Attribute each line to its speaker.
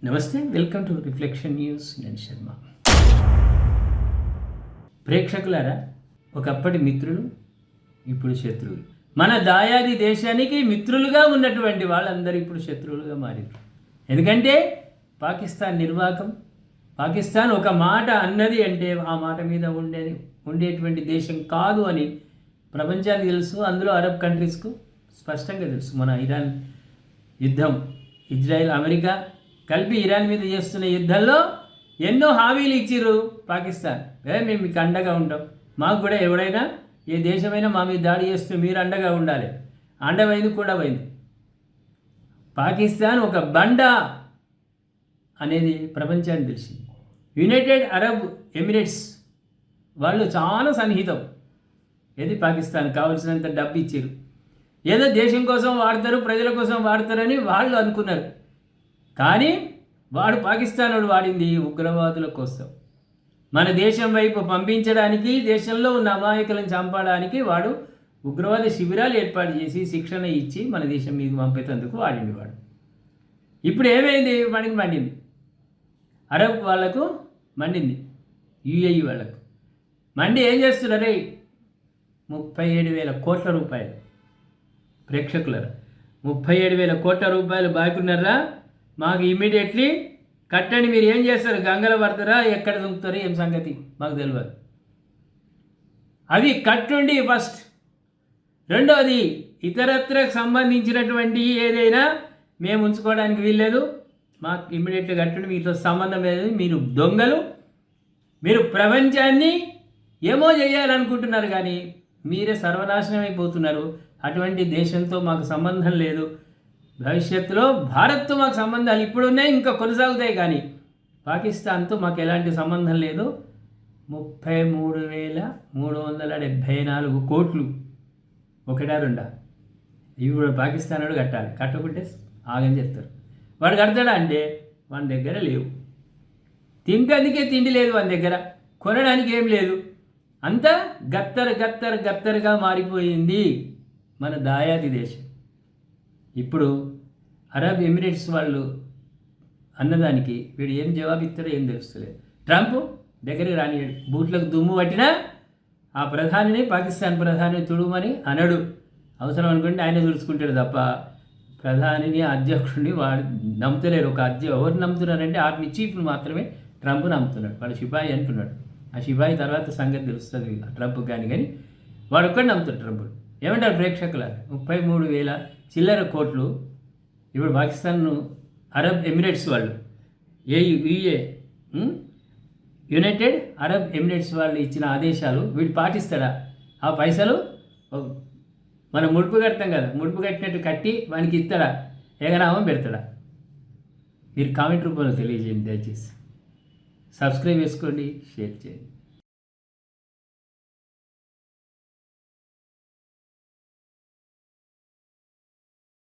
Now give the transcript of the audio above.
Speaker 1: నమస్తే, welcome to reflection news. నేను శర్మ. ప్రేక్షకులారా, ఒకప్పటి మిత్రులు ఇప్పుడు శత్రువులు. మన దాయాది దేశానికి మిత్రులుగా ఉన్నటువంటి వాళ్ళందరూ ఇప్పుడు శత్రువులుగా మారారు. ఎందుకంటే పాకిస్తాన్ నిర్వాకం, పాకిస్తాన్ ఒక మాట అన్నది అంటే ఆ మాట మీద ఉండేటువంటి దేశం కాదు అని ప్రపంచానికి తెలుసు. అందులో అరబ్ కంట్రీస్కు స్పష్టంగా తెలుసు. మన ఇరాన్ యుద్ధం, ఇజ్రాయెల్ అమెరికా కలిపి ఇరాన్ మీద చేస్తున్న యుద్ధంలో ఎన్నో హామీలు ఇచ్చిర్రు పాకిస్తాన్. మేము మీకు అండగా ఉంటాం, మాకు కూడా ఎవడైనా ఏ దేశమైనా మా మీద దాడి చేస్తూ మీరు అండగా ఉండాలి. అండమైంది కూడా పోయింది. పాకిస్తాన్ ఒక బండ అనేది ప్రపంచానికి తెలిసింది. యునైటెడ్ అరబ్ ఎమిరేట్స్ వాళ్ళు చాలా సన్నిహితం. ఏది పాకిస్తాన్ కావాల్సినంత డబ్బు ఇచ్చారు. ఏదో దేశం కోసం వాడతారు, ప్రజల కోసం వాడతారని వాళ్ళు అనుకున్నారు. కానీ వాడు పాకిస్తాన్ వాడింది ఉగ్రవాదుల కోసం, మన దేశం వైపు పంపించడానికి, దేశంలో ఉన్న అమాయకులను చంపడానికి వాడు ఉగ్రవాద శిబిరాలు ఏర్పాటు చేసి శిక్షణ ఇచ్చి మన దేశం మీద పంపేందుకు వాడింది వాడు. ఇప్పుడు ఏమైంది? వాడికి మండింది, అరబ్ వాళ్లకు మండింది, యుఏఈ వాళ్ళకు మండి ఏం చేస్తున్నారే 37,000 కోట్ల రూపాయలు. ప్రేక్షకులరా, 37,000 కోట్ల రూపాయలు బాగున్నారా? మాకు ఇమ్మీడియట్లీ కట్టండి. మీరు ఏం చేస్తారు? గంగలో పడతారా, ఎక్కడ దుంకుతారు, ఏం సంగతి మాకు తెలియదు. అవి కట్టుండి ఫస్ట్. రెండవది, ఇతరత్రకు సంబంధించినటువంటి ఏదైనా మేము ఉంచుకోవడానికి వీల్లేదు, మాకు ఇమ్మీడియట్గా కట్టండి, మీతో సంబంధం లేదు, మీరు దొంగలు, మీరు ప్రపంచాన్ని ఏమో చేయాలనుకుంటున్నారు కానీ మీరే సర్వనాశనం అయిపోతున్నారు. అటువంటి దేశంతో మాకు సంబంధం లేదు. భవిష్యత్తులో భారత్తో మాకు సంబంధాలు ఇప్పుడు ఉన్నాయి, ఇంకా కొనసాగుతాయి, కానీ పాకిస్తాన్తో మాకు ఎలాంటి సంబంధం లేదు. 33,374 కోట్లు, ఒకటా రెండా? ఇవి కూడా పాకిస్తాన్ వాడు కట్టాలి. కట్టకుంటే ఆగని చెప్తారు. వాడు కడతాడా అంటే వాని దగ్గర లేవు, తింటందుకే తిండి లేదు వాని దగ్గర, కొనడానికి ఏం లేదు. అంతా గత్తరగా మారిపోయింది మన దాయాది దేశం. ఇప్పుడు అరబ్ ఎమిరేట్స్ వాళ్ళు అన్నదానికి వీడు ఏం జవాబు ఇస్తారో ఏం తెలుస్తలేదు. ట్రంప్ దగ్గరికి రానియాడు. బూట్లకు దుమ్ము పట్టినా ఆ ప్రధానిని, పాకిస్తాన్ ప్రధానిని తుడుమని అనడు. అవసరం అనుకుంటే ఆయన తుడుచుకుంటాడు తప్ప ప్రధానిని, అధ్యక్షుడిని వాడు నమ్ముతలేరు. ఎవరు నమ్ముతున్నారంటే ఆర్మీ చీఫ్ను మాత్రమే ట్రంప్ నమ్ముతున్నాడు. వాడు సిపాయి అంటున్నాడు. ఆ సిపాయి తర్వాత సంగతి తెలుస్తుంది ట్రంప్ కానీ వాడు ఒక్కడే నమ్ముతాడు ట్రంప్. ఏమంటారు ప్రేక్షకుల? 33,000 చిల్లర కోట్లు ఇప్పుడు పాకిస్తాన్ అరబ్ ఎమిరేట్స్ వాళ్ళు, యుఏ యునైటెడ్ అరబ్ ఎమిరేట్స్ వాళ్ళు ఇచ్చిన ఆదేశాలు వీడు పాటిస్తాడా? ఆ పైసలు మనం ముడుపు కడతాం కదా, ముడుపు కట్టినట్టు కట్టి వానికి ఇస్తాడా? ఏగనామం పెడతాడా? మీరు కామెంట్ రూపంలో తెలియజేయండి దయచేసి. సబ్స్క్రైబ్ చేసుకోండి, షేర్ చేయండి.